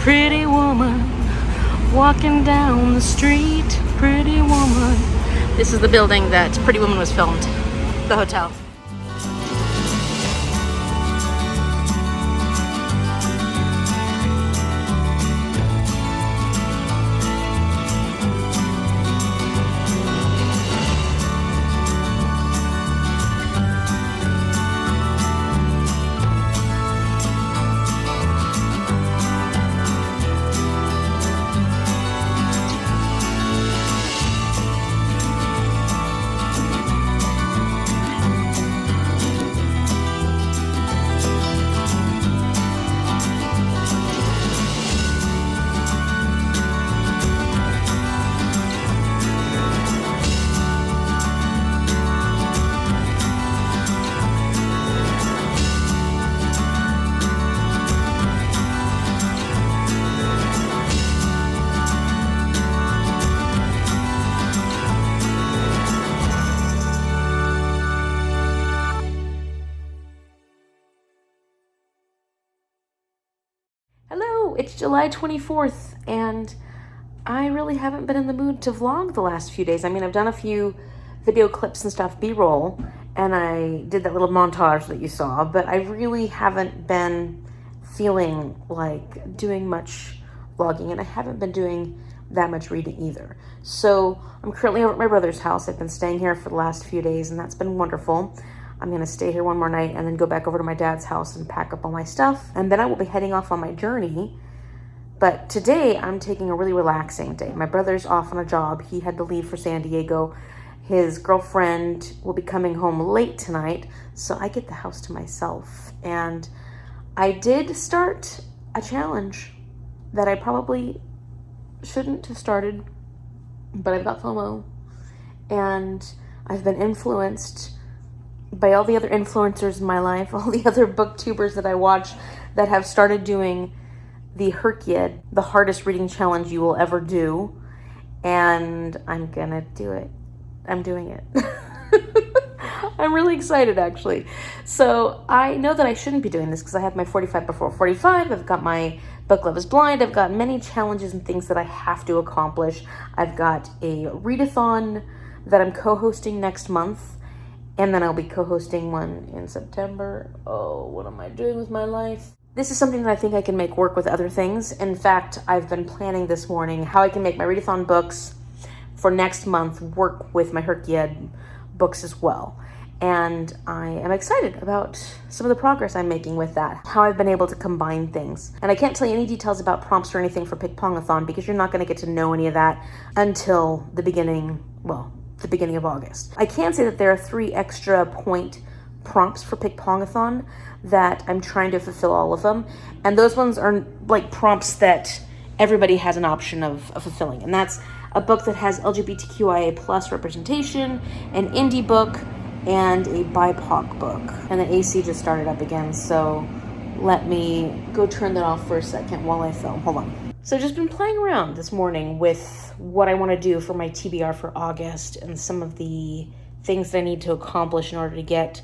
Pretty woman walking down the street. Pretty woman. This is the building that Pretty Woman was filmed. The hotel. Hello, it's July 24th, and I really haven't been in the mood to vlog the last few days. I mean, I've done a few video clips and stuff, B-roll, and I did that little montage that you saw, but I really haven't been feeling like doing much vlogging, and I haven't been doing that much reading either. So I'm currently over at my brother's house. I've been staying here for the last few days, and that's been wonderful. I'm gonna stay here one more night and then go back over to my dad's house and pack up all my stuff. And then I will be heading off on my journey. But today I'm taking a really relaxing day. My brother's off on a job. He had to leave for San Diego. His girlfriend will be coming home late tonight, so I get the house to myself. And I did start a challenge that I probably shouldn't have started, but I've got FOMO. And I've been influenced by all the other influencers in my life, all the other booktubers that I watch that have started doing the Herkyed, the hardest reading challenge you will ever do. And I'm gonna do it. I'm doing it. I'm really excited, actually. So I know that I shouldn't be doing this because I have my 45 before 45. I've got my Book Love is Blind. I've got many challenges and things that I have to accomplish. I've got a readathon that I'm co-hosting next month. And then I'll be co-hosting one in September. Oh, what am I doing with my life? This is something that I think I can make work with other things. In fact, I've been planning this morning how I can make my readathon books for next month work with my Herkyed books as well. And I am excited about some of the progress I'm making with that, how I've been able to combine things. And I can't tell you any details about prompts or anything for Pickpongathon because you're not gonna get to know any of that until the beginning of August. I can say that there are 3 extra point prompts for Pickpongathon that I'm trying to fulfill all of them. And those ones are like prompts that everybody has an option of fulfilling. And that's a book that has LGBTQIA plus representation, an indie book, and a BIPOC book. And the AC just started up again, so let me go turn that off for a second while I film. Hold on. So I've just been playing around this morning with what I want to do for my TBR for August and some of the things that I need to accomplish in order to get,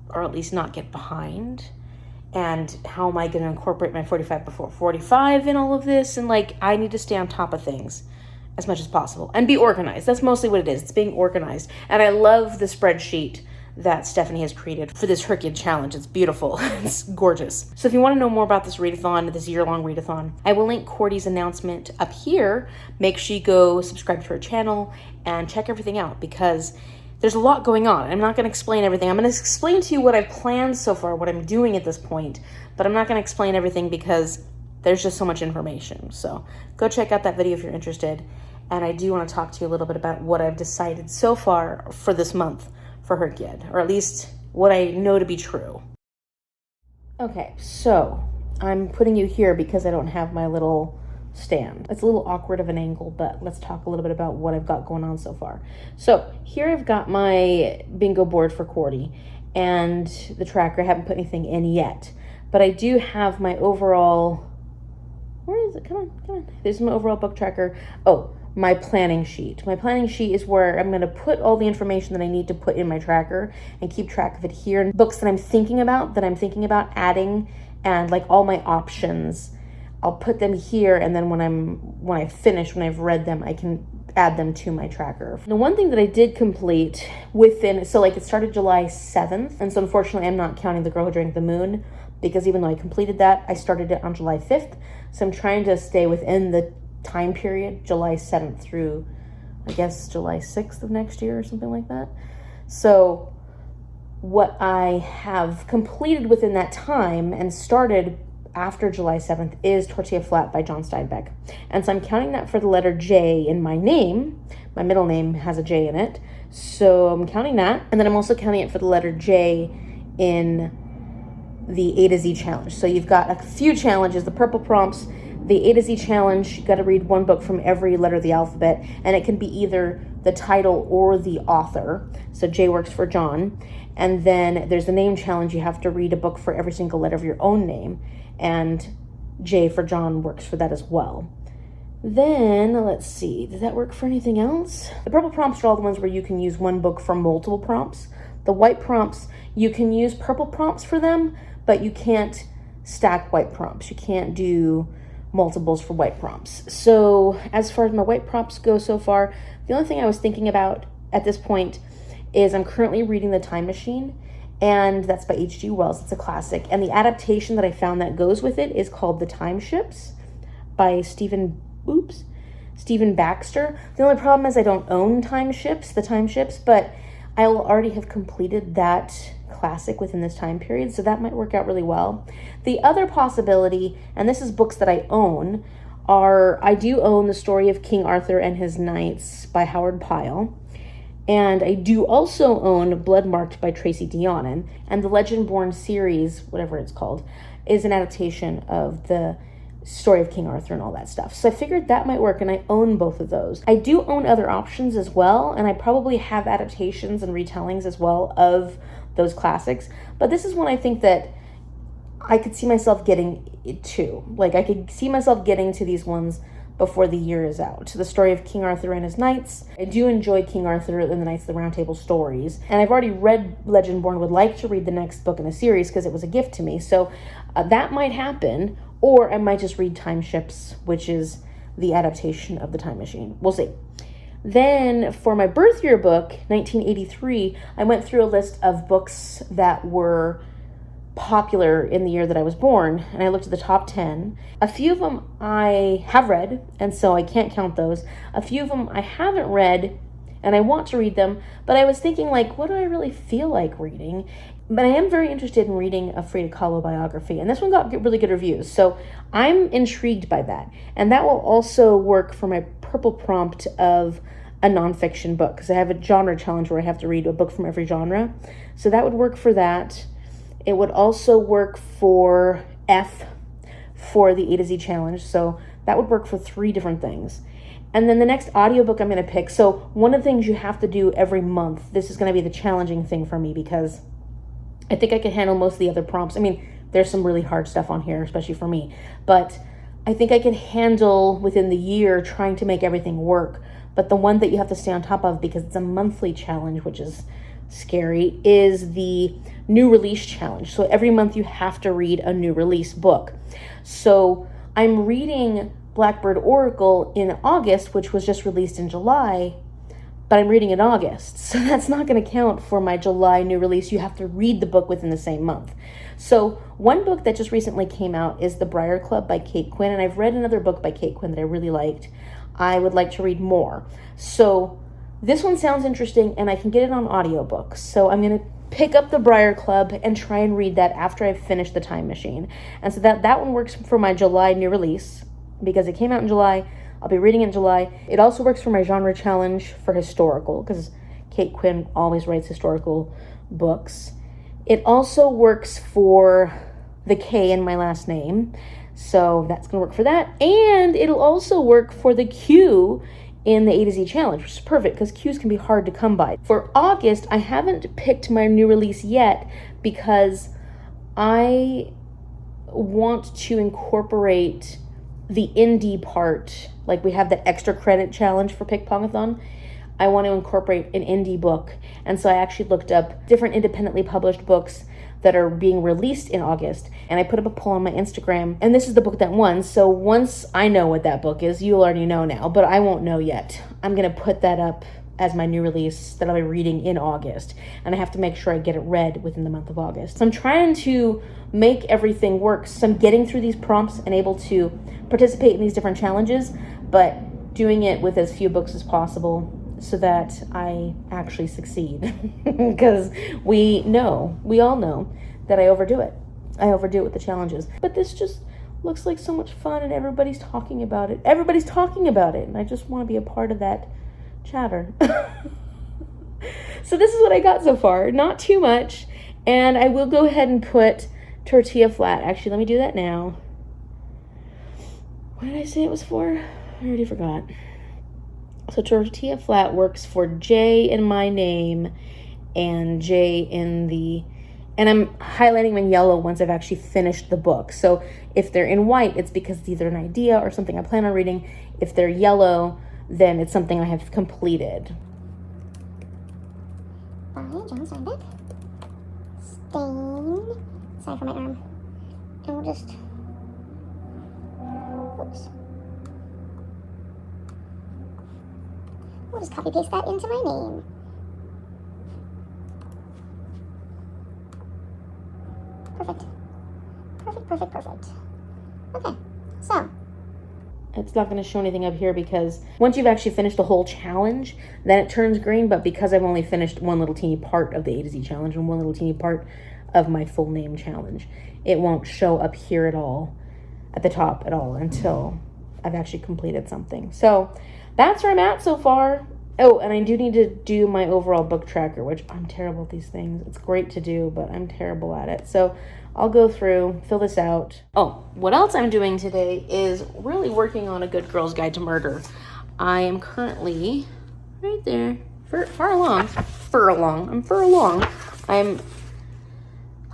or at least not get behind. And how am I going to incorporate my 45 before 45 in all of this? And like, I need to stay on top of things as much as possible and be organized. That's mostly what it is. It's being organized. And I love the spreadsheet that Stephanie has created for this Herkyed challenge. It's beautiful. It's gorgeous. So if you want to know more about this readathon, this year-long readathon, I will link Cordy's announcement up here. Make sure you go subscribe to her channel and check everything out because there's a lot going on. I'm not going to explain everything. I'm going to explain to you what I've planned so far, what I'm doing at this point, but I'm not going to explain everything because there's just so much information. So go check out that video if you're interested. And I do want to talk to you a little bit about what I've decided so far for this month for Herkyed, or at least what I know to be true. Okay, so I'm putting you here because I don't have my little stand. It's a little awkward of an angle, but let's talk a little bit about what I've got going on so far. So here I've got my bingo board for Cordy and the tracker. I haven't put anything in yet, but I do have my overall, where is it? Come on. There's my overall book tracker. Oh, my planning sheet. My planning sheet is where I'm going to put all the information that I need to put in my tracker and keep track of it here. And books that I'm thinking about adding, and like all my options I'll put them here, and then when I've read them, I can add them to my tracker. The one thing that I did complete so it started July 7th, and so unfortunately I'm not counting The Girl Who Drank the Moon, because even though I completed that, I started it on July 5th, so I'm trying to stay within the time period, July 7th through, I guess, July 6th of next year or something like that. So what I have completed within that time and started after July 7th is Tortilla Flat by John Steinbeck. And so I'm counting that for the letter J in my name. My middle name has a J in it. So I'm counting that. And then I'm also counting it for the letter J in the A to Z challenge. So you've got a few challenges, the purple prompts, the A to Z challenge. You got to read one book from every letter of the alphabet, and it can be either the title or the author. So J works for John. And then there's the name challenge. You have to read a book for every single letter of your own name, and J for John works for that as well. Then, let's see, does that work for anything else? The purple prompts are all the ones where you can use one book for multiple prompts. The white prompts, you can use purple prompts for them, but you can't stack white prompts. You can't do multiples for white prompts. So as far as my white prompts go so far, the only thing I was thinking about at this point is I'm currently reading The Time Machine, and that's by H.G. Wells. It's a classic. And the adaptation that I found that goes with it is called The Time Ships by Stephen Baxter. The only problem is I don't own The Time Ships, but I will already have completed that classic within this time period, so that might work out really well. The other possibility, and this is books that I own, I do own The Story of King Arthur and His Knights by Howard Pyle. And I do also own Blood Marked by Tracy Deonnin, and the Legend-Born series, whatever it's called, is an adaptation of the Story of King Arthur and all that stuff. So I figured that might work, and I own both of those. I do own other options as well, and I probably have adaptations and retellings as well of those classics. But this is one I think that I could see myself getting to. Like, I could see myself getting to these ones before the year is out. The Story of King Arthur and His Knights. I do enjoy King Arthur and the Knights of the Round Table stories. And I've already read Legend-Born, would like to read the next book in the series because it was a gift to me. So that might happen, or I might just read Time Ships, which is the adaptation of The Time Machine. We'll see. Then for my birth year book, 1983, I went through a list of books that were popular in the year that I was born, and I looked at the top 10. A few of them I have read, and so I can't count those. A few of them I haven't read, and I want to read them, but I was thinking, like, what do I really feel like reading? But I am very interested in reading a Frida Kahlo biography, and this one got really good reviews, so I'm intrigued by that. And that will also work for my purple prompt of a nonfiction book, because I have a genre challenge where I have to read a book from every genre. So that would work for that. It would also work for F for the A to Z challenge. So that would work for 3 different things. And then the next audiobook I'm going to pick. So one of the things you have to do every month, this is going to be the challenging thing for me, because I think I can handle most of the other prompts. I mean, there's some really hard stuff on here, especially for me. But I think I can handle within the year trying to make everything work. But the one that you have to stay on top of, because it's a monthly challenge, which is scary, is the new release challenge. So every month you have to read a new release book. So I'm reading Blackbird Oracle in August, which was just released in July, but I'm reading in August. So that's not going to count for my July new release. You have to read the book within the same month. So one book that just recently came out is The Briar Club by Kate Quinn, and I've read another book by Kate Quinn that I really liked. I would like to read more. So this one sounds interesting, and I can get it on audiobook. So I'm going to pick up The Briar Club and try and read that after I've finished The Time Machine. And so that one works for my July new release, because it came out in July. I'll be reading it in July. It also works for my genre challenge for historical, because Kate Quinn always writes historical books. It also works for the K in my last name, so that's going to work for that. And it'll also work for the Q in the A to Z challenge, which is perfect because Qs can be hard to come by. For August, I haven't picked my new release yet because I want to incorporate the indie part. Like, we have that extra credit challenge for Pickpongathon. I want to incorporate an indie book. And so I actually looked up different independently published books that are being released in August. And I put up a poll on my Instagram, and this is the book that won. So once I know what that book is, you'll already know now, but I won't know yet. I'm gonna put that up as my new release that I'll be reading in August. And I have to make sure I get it read within the month of August. So I'm trying to make everything work. So I'm getting through these prompts and able to participate in these different challenges, but doing it with as few books as possible so that I actually succeed. Because we all know that I overdo it. I overdo it with the challenges. But this just looks like so much fun, and everybody's talking about it. Everybody's talking about it, and I just want to be a part of that chatter. So this is what I got so far. Not too much. And I will go ahead and put tortilla flat. Actually, let me do that now. What did I say it was for? I already forgot. So tortilla flat works for J in my name and J in the, and I'm highlighting them in yellow once I've actually finished the book. So if they're in white, it's because it's either an idea or something I plan on reading. If they're yellow, then it's something I have completed. By John Steinbeck. Stain. Sorry for my arm. And we'll just, oops. We'll just copy paste that into my name. Perfect. Perfect, perfect, perfect. Okay, so. It's not going to show anything up here because once you've actually finished the whole challenge, then it turns green. But because I've only finished one little teeny part of the A to Z challenge and one little teeny part of my full name challenge, it won't show up here at all, at the top at all, until I've actually completed something. So that's where I'm at so far. Oh, and I do need to do my overall book tracker, which I'm terrible at these things. It's great to do, but I'm terrible at it. So I'll go through, fill this out. Oh, what else I'm doing today is really working on A Good Girl's Guide to Murder. I am currently right there, far along. I'm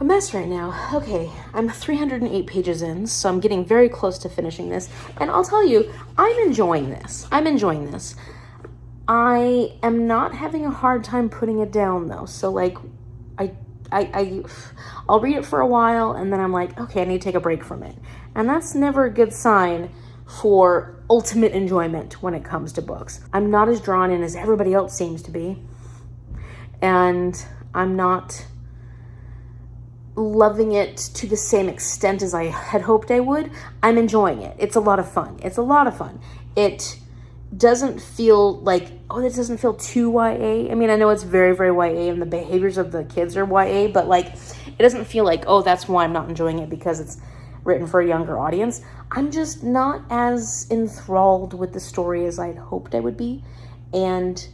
a mess right now. Okay, I'm 308 pages in, so I'm getting very close to finishing this. And I'll tell you, I'm enjoying this. I am not having a hard time putting it down though. So like, I'll read it for a while and then I'm like, okay, I need to take a break from it. And that's never a good sign for ultimate enjoyment when it comes to books. I'm not as drawn in as everybody else seems to be. And I'm not loving it to the same extent as I had hoped I would. I'm enjoying it. It's a lot of fun. It doesn't feel like, oh, this doesn't feel too YA. I mean, I know it's very, very YA and the behaviors of the kids are YA, but like, it doesn't feel like, oh, that's why I'm not enjoying it because it's written for a younger audience. I'm just not as enthralled with the story as I'd hoped I would be. And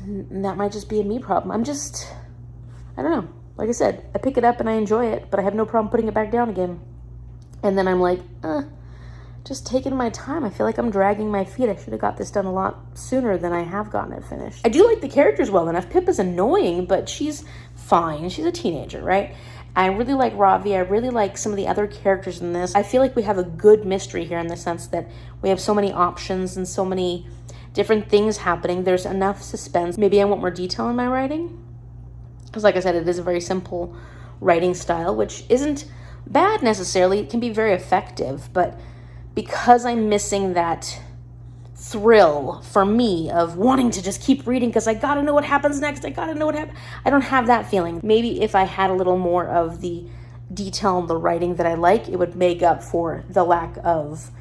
that might just be a me problem. I don't know. Like I said, I pick it up and I enjoy it, but I have no problem putting it back down again. And then I'm like, just taking my time. I feel like I'm dragging my feet. I should have got this done a lot sooner than I have gotten it finished. I do like the characters well enough. Pippa's annoying, but she's fine. She's a teenager, right? I really like Ravi. I really like some of the other characters in this. I feel like we have a good mystery here in the sense that we have so many options and so many different things happening. There's enough suspense. Maybe I want more detail in my writing. Because like I said, it is a very simple writing style, which isn't bad necessarily. It can be very effective, but because I'm missing that thrill for me of wanting to just keep reading because I gotta know what happens next, I don't have that feeling. Maybe if I had a little more of the detail in the writing that I like, it would make up for the lack of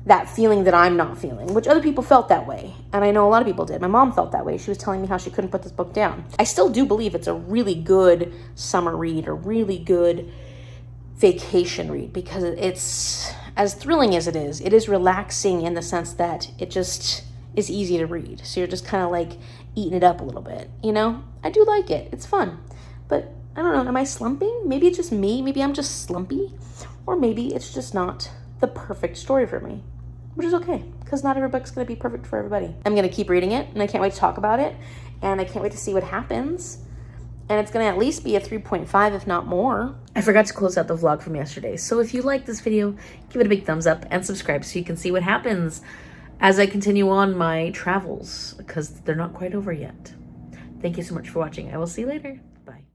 that feeling that I'm not feeling, which other people felt that way. And I know a lot of people did. My mom felt that way. She was telling me how she couldn't put this book down. I still do believe it's a really good summer read, a really good vacation read, because it's, as thrilling as it is relaxing in the sense that it just is easy to read. So you're just kind of like eating it up a little bit, you know? I do like it. It's fun. But I don't know, am I slumping? Maybe it's just me. Maybe I'm just slumpy. Or maybe it's just not the perfect story for me, which is okay, because not every book's going to be perfect for everybody. I'm going to keep reading it, and I can't wait to talk about it, and I can't wait to see what happens. And it's going to at least be a 3.5, if not more. I forgot to close out the vlog from yesterday. So if you like this video, give it a big thumbs up and subscribe so you can see what happens as I continue on my travels, because they're not quite over yet. Thank you so much for watching. I will see you later. Bye.